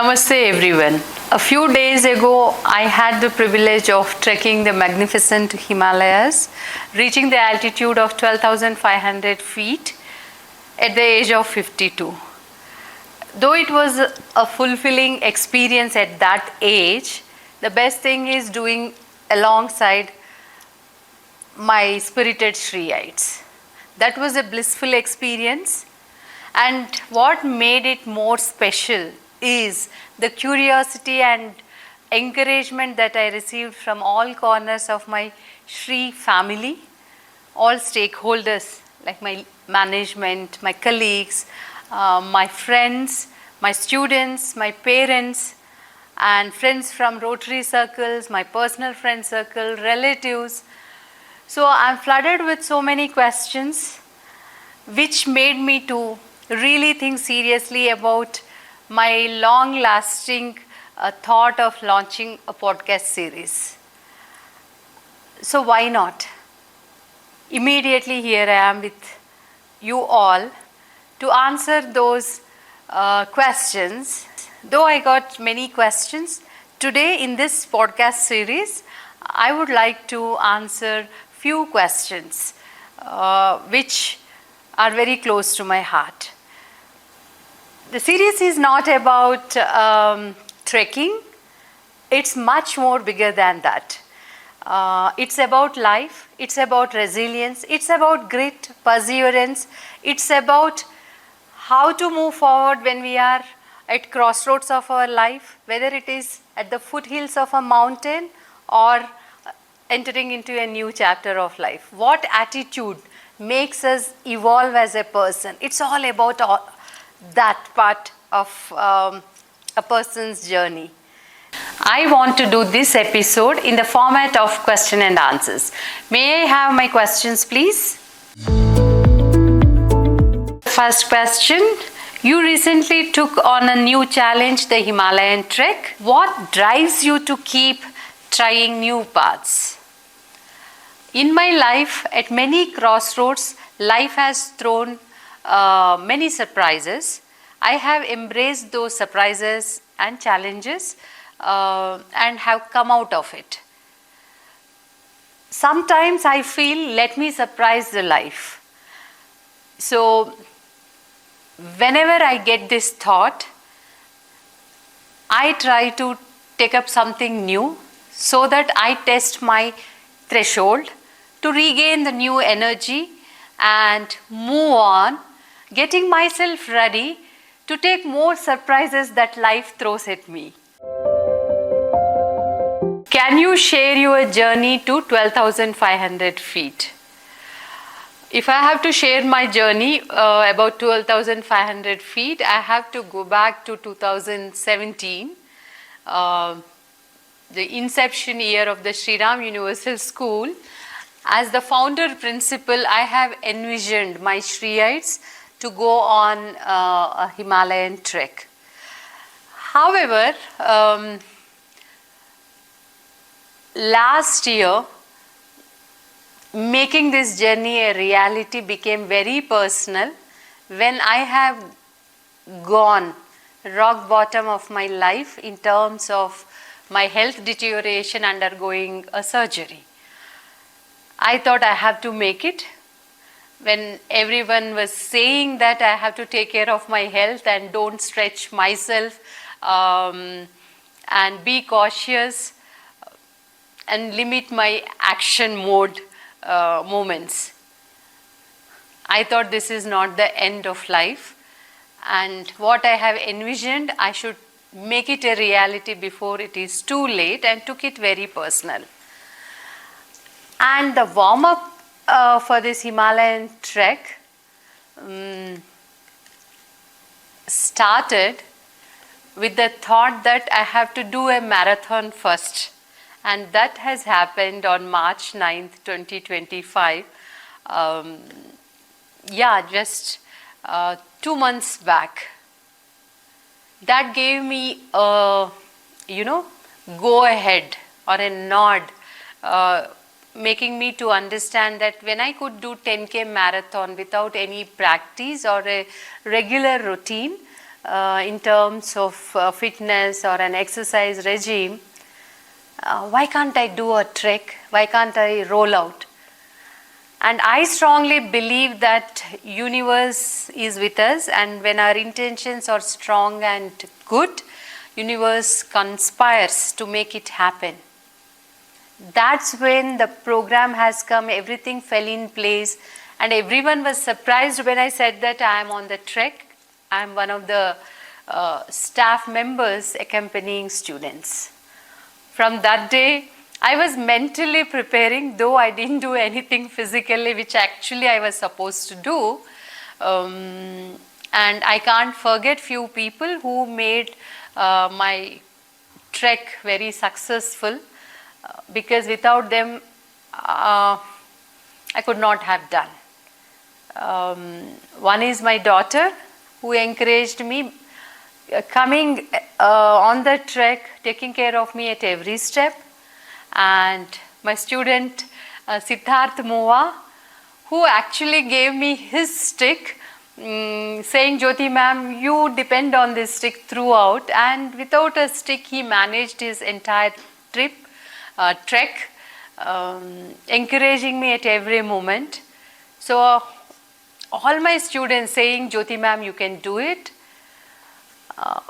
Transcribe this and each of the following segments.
Namaste everyone. A few days ago, I had the privilege of trekking the magnificent Himalayas, reaching the altitude of 12,500 feet at the age of 52. Though it was a fulfilling experience at that age, the best thing is doing alongside my spirited Shriites. That was a blissful experience, and what made it more special is the curiosity and encouragement that I received from all corners of my Shri family, all stakeholders like my management, my colleagues, my friends, my students, my parents, and friends from Rotary circles, my personal friend circle, relatives. So I'm flooded with so many questions, which made me to really think seriously about my long-lasting thought of launching a podcast series. So why not? Immediately here I am with you all to answer those questions. Though I got many questions, today in this podcast series, I would like to answer few questions which are very close to my heart. The series is not about trekking. It's much more bigger than that. It's about life. It's about resilience. It's about grit, perseverance. It's about how to move forward when we are at crossroads of our life, whether it is at the foothills of a mountain or entering into a new chapter of life. What attitude makes us evolve as a person? It's all about that part of a person's journey. I want to do this episode in the format of question and answers. May I have my questions, please? First question. You recently took on a new challenge, the Himalayan trek. What drives you to keep trying new paths? In my life, at many crossroads, life has thrown many surprises. I have embraced those surprises and challenges and have come out of it. Sometimes I feel, let me surprise the life. So whenever I get this thought, I try to take up something new so that I test my threshold to regain the new energy and move on, getting myself ready to take more surprises that life throws at me. Can you share your journey to 12,500 feet? If I have to share my journey about 12,500 feet, I have to go back to 2017, the inception year of the Sri Ram Universal School. As the founder principal, I have envisioned my Shriites to go on a Himalayan trek. However, last year, making this journey a reality became very personal when I have gone rock bottom of my life in terms of my health deterioration undergoing a surgery. I thought I have to make it. When everyone was saying that I have to take care of my health and don't stretch myself and be cautious and limit my action mode moments, I thought this is not the end of life, and what I have envisioned, I should make it a reality before it is too late, and took it very personal. And the warm-up for this Himalayan trek started with the thought that I have to do a marathon first, and that has happened on March 9th, 2025. Just 2 months back. That gave me a, go ahead or a nod, making me to understand that when I could do 10K marathon without any practice or a regular routine, in terms of fitness or an exercise regime, why can't I do a trek? Why can't I roll out? And I strongly believe that universe is with us, and when our intentions are strong and good, universe conspires to make it happen. That's when the program has come, everything fell in place, and everyone was surprised when I said that I am on the trek. I am one of the staff members accompanying students. From that day, I was mentally preparing, though I didn't do anything physically, which actually I was supposed to do. And I can't forget few people who made my trek very successful, because without them, I could not have done. One is my daughter, who encouraged me, coming on the trek, taking care of me at every step. And my student Siddharth Moa, who actually gave me his stick, saying, Jyothi ma'am, you depend on this stick throughout. And without a stick, he managed his entire trek, encouraging me at every moment. So all my students saying, Jyothi ma'am, you can do it.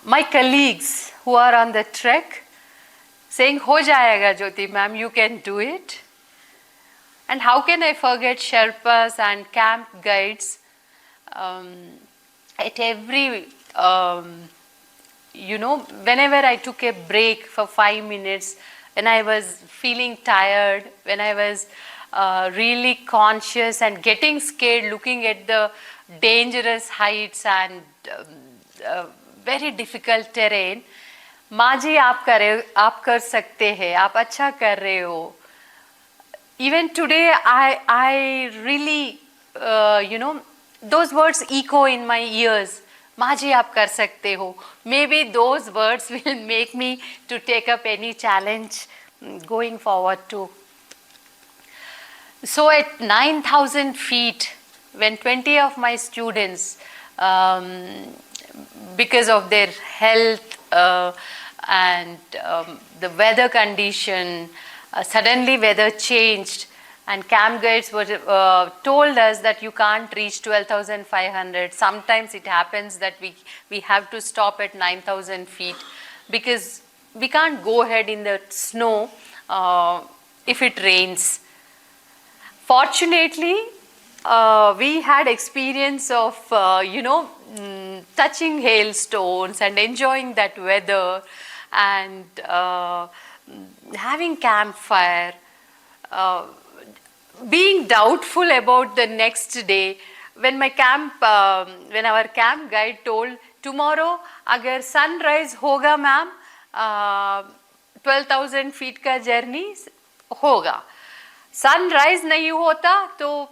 My colleagues who are on the trek saying, ho jayega Jyothi ma'am, you can do it. And how can I forget Sherpas and camp guides at every, whenever I took a break for 5 minutes, when I was feeling tired, when I was really conscious and getting scared, looking at the dangerous heights and very difficult terrain, माँ जी आप कर सकते हैं, आप अच्छा कर रहे हो. Even today, I really, those words echo in my ears. माँ जी आप कर सकते हो. Maybe those words will make me to take up any challenge going forward too. So at 9,000 feet, when 20 of my students, because of their health and the weather condition, suddenly weather changed, and camp guides were told us that you can't reach 12,500. Sometimes it happens that we have to stop at 9,000 feet because we can't go ahead in the snow if it rains. Fortunately, we had experience of, touching hailstones and enjoying that weather and having campfire, being doubtful about the next day. When our camp guide told, tomorrow agar sunrise hoga ma'am, 12,000 feet ka journey hoga. Sunrise nahi hota, to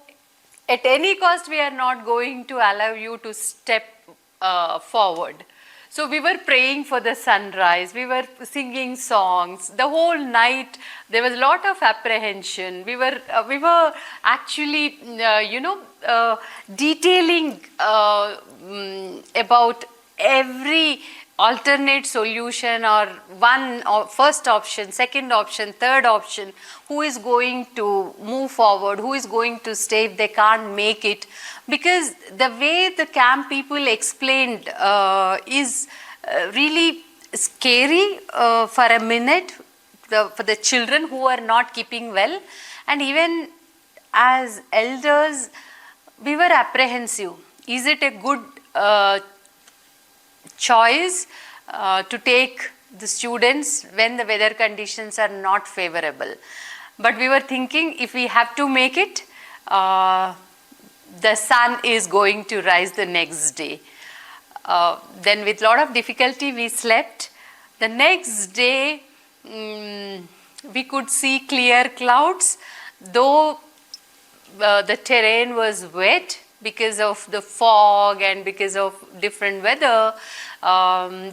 at any cost we are not going to allow you to step forward. So we were praying for the sunrise, we were singing songs. The whole night there was a lot of apprehension. We were actually, detailing about every alternate solution, or first option, second option, third option, who is going to move forward, who is going to stay if they can't make it. Because the way the camp people explained is really scary for a minute for the children who are not keeping well. And even as elders, we were apprehensive. Is it a good choice to take the students when the weather conditions are not favorable? But we were thinking, if we have to make it, the sun is going to rise the next day. Then with a lot of difficulty we slept. The next day we could see clear clouds, though the terrain was wet because of the fog and because of different weather.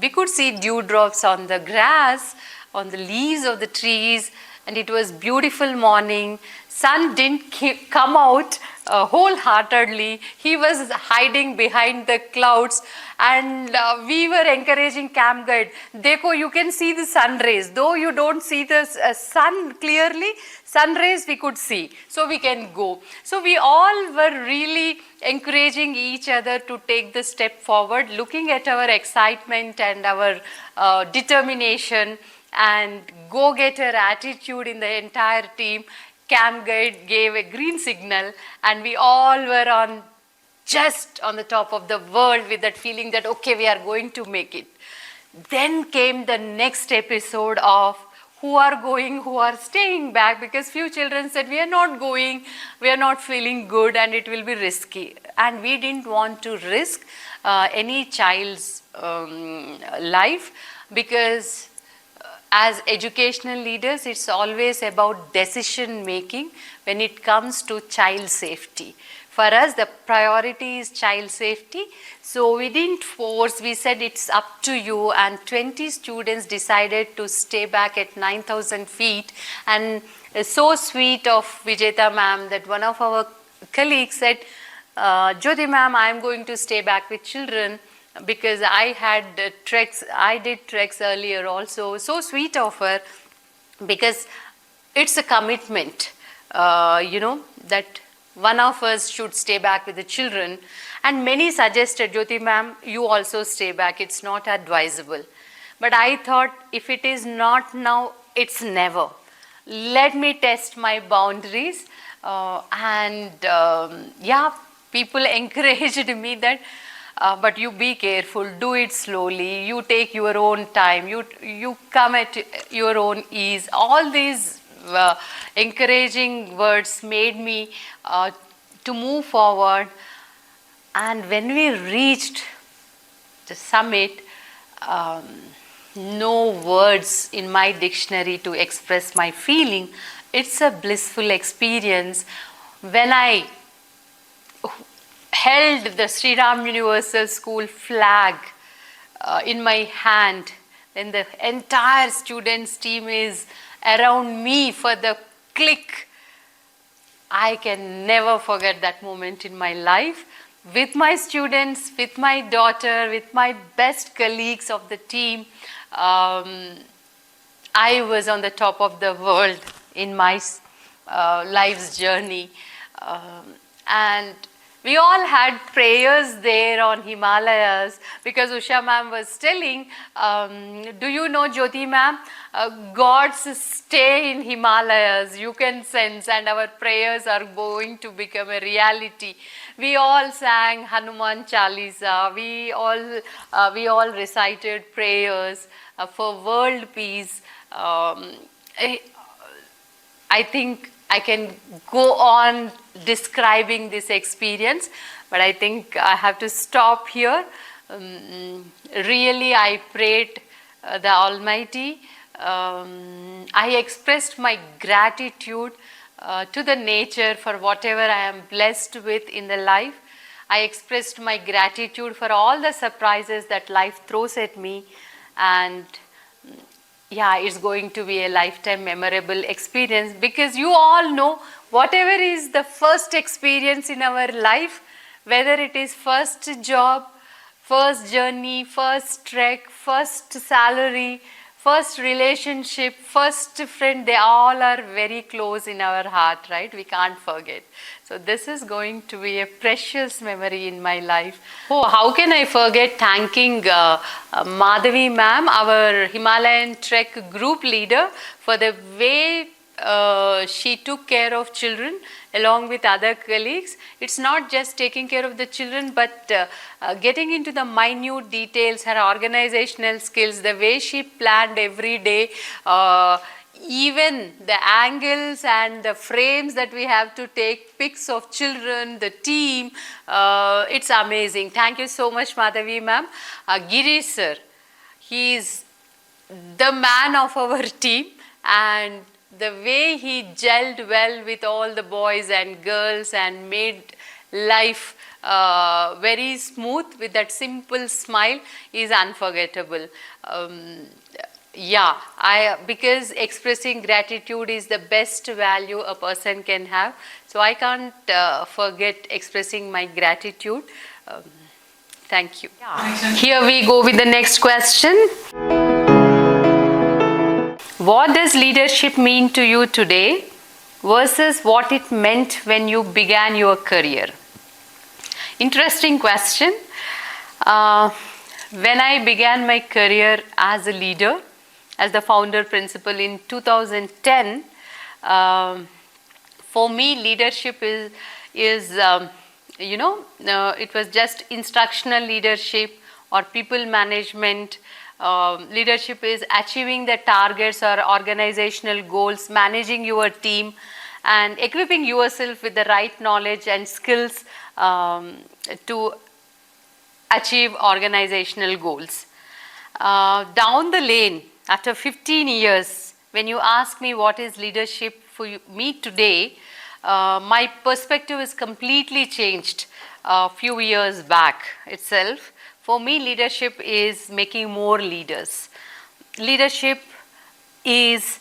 We could see dewdrops on the grass, on the leaves of the trees, and it was beautiful morning. Sun didn't come out wholeheartedly. He was hiding behind the clouds, and we were encouraging camp guide. Dekho, you can see the sun rays. Though you don't see the sun clearly, sun rays we could see. So we can go. So we all were really encouraging each other to take the step forward, looking at our excitement and our determination and go-getter attitude in the entire team. Camp guide gave a green signal, and we all were just on the top of the world with that feeling that, okay, we are going to make it. Then came the next episode of who are going, who are staying back, because few children said, we are not going, we are not feeling good, and it will be risky. And we didn't want to risk any child's life, because as educational leaders, it's always about decision making when it comes to child safety. For us, the priority is child safety. So we didn't force, we said it's up to you, and 20 students decided to stay back at 9,000 feet. And so sweet of Vijeta ma'am that one of our colleagues said, Jyothi ma'am, I'm going to stay back with children, because I had treks, I did treks earlier also. So sweet of her, because it's a commitment, that one of us should stay back with the children. And many suggested, Jyothi ma'am, you also stay back, it's not advisable. But I thought, if it is not now, it's never. Let me test my boundaries. People encouraged me that, but you be careful, do it slowly, you take your own time, you come at your own ease. All these encouraging words made me to move forward. And when we reached the summit, no words in my dictionary to express my feeling. It's a blissful experience. When I held the Sri Ram Universal School flag in my hand, then the entire students team is around me for the click. I can never forget that moment in my life. With my students, with my daughter, with my best colleagues of the team, I was on the top of the world in my life's journey. And we all had prayers there on Himalayas, because Usha ma'am was telling, do you know, Jyothi ma'am, God's stay in Himalayas, you can sense, and our prayers are going to become a reality. We all sang Hanuman Chalisa, we all recited prayers for world peace. I think I can go on describing this experience, but I think I have to stop here. Really, I prayed the Almighty. I expressed my gratitude to the nature for whatever I am blessed with in the life. I expressed my gratitude for all the surprises that life throws at me, and yeah, it's going to be a lifetime memorable experience, because you all know, whatever is the first experience in our life, whether it is first job, first journey, first trek, first salary, first relationship, first friend, they all are very close in our heart, right? We can't forget. So this is going to be a precious memory in my life. Oh, how can I forget thanking Madhavi ma'am, our Himalayan Trek group leader, for the way she took care of children along with other colleagues. It's not just taking care of the children, but getting into the minute details, her organizational skills, the way she planned every day, even the angles and the frames that we have to take pics of children, the team, it's amazing. Thank you so much, Madhavi ma'am. Girish sir, he is the man of our team, and the way he gelled well with all the boys and girls and made life very smooth with that simple smile is unforgettable. Yeah, because expressing gratitude is the best value a person can have. So I can't forget expressing my gratitude. Um, Thank you. Yeah. Here we go with the next question. What does leadership mean to you today versus what it meant when you began your career? Interesting question. When I began my career as a leader, as the founder principal in 2010, for me, leadership is it was just instructional leadership or people management. Leadership is achieving the targets or organizational goals, managing your team, and equipping yourself with the right knowledge and skills to achieve organizational goals. Down the lane, after 15 years, when you ask me what is leadership for me today, my perspective is completely changed a few years back itself. For me, leadership is making more leaders. Leadership is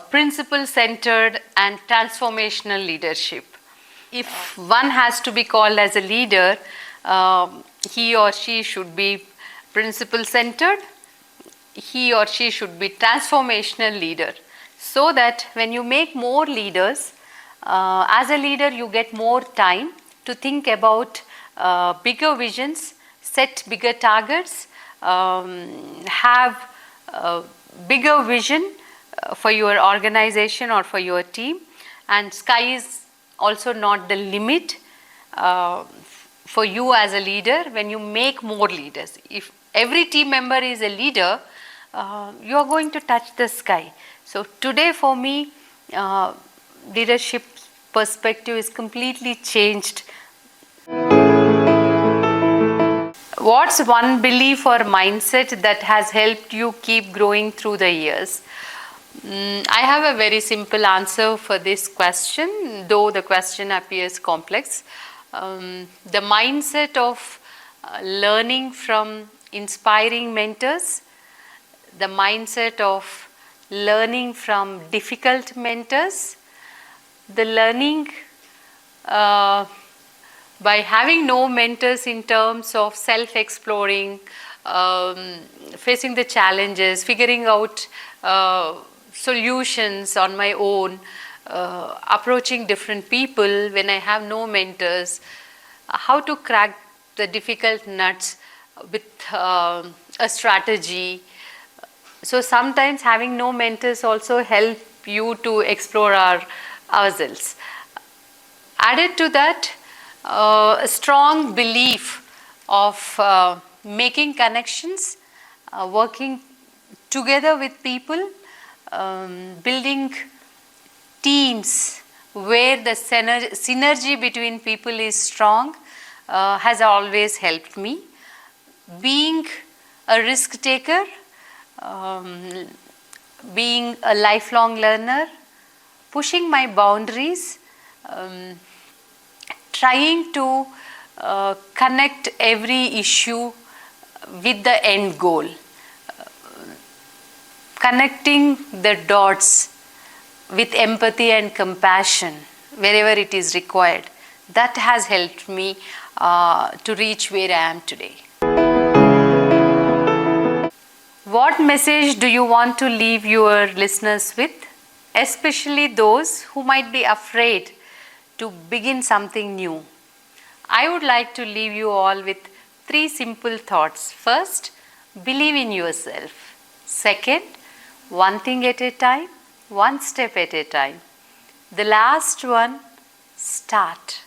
principle-centered and transformational leadership. If one has to be called as a leader, he or she should be principle-centered. He or she should be transformational leader. So that when you make more leaders, as a leader you get more time to think about bigger visions, set bigger targets, have bigger vision for your organization or for your team, and sky is also not the limit for you as a leader when you make more leaders. If every team member is a leader, you are going to touch the sky. So today for me, leadership perspective is completely changed. What's one belief or mindset that has helped you keep growing through the years? I have a very simple answer for this question, though the question appears complex. The mindset of learning from inspiring mentors, the mindset of learning from difficult mentors, the learning by having no mentors in terms of self-exploring, facing the challenges, figuring out solutions on my own, approaching different people when I have no mentors, how to crack the difficult nuts with a strategy. So sometimes having no mentors also help you to explore ourselves. Added to that, a strong belief of making connections, working together with people, building teams where the synergy between people is strong has always helped me. Being a risk taker, being a lifelong learner, pushing my boundaries, trying to connect every issue with the end goal, connecting the dots with empathy and compassion wherever it is required. That has helped me to reach where I am today. What message do you want to leave your listeners with, especially those who might be afraid to begin something new? I would like to leave you all with 3 simple thoughts. First, believe in yourself. Second, one thing at a time, one step at a time. The last one, start.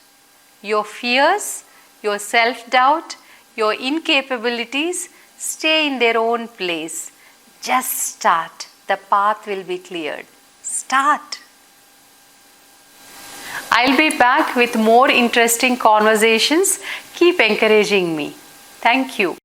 Your fears, your self-doubt, your incapabilities stay in their own place. Just start. The path will be cleared. Start. I'll be back with more interesting conversations. Keep encouraging me. Thank you.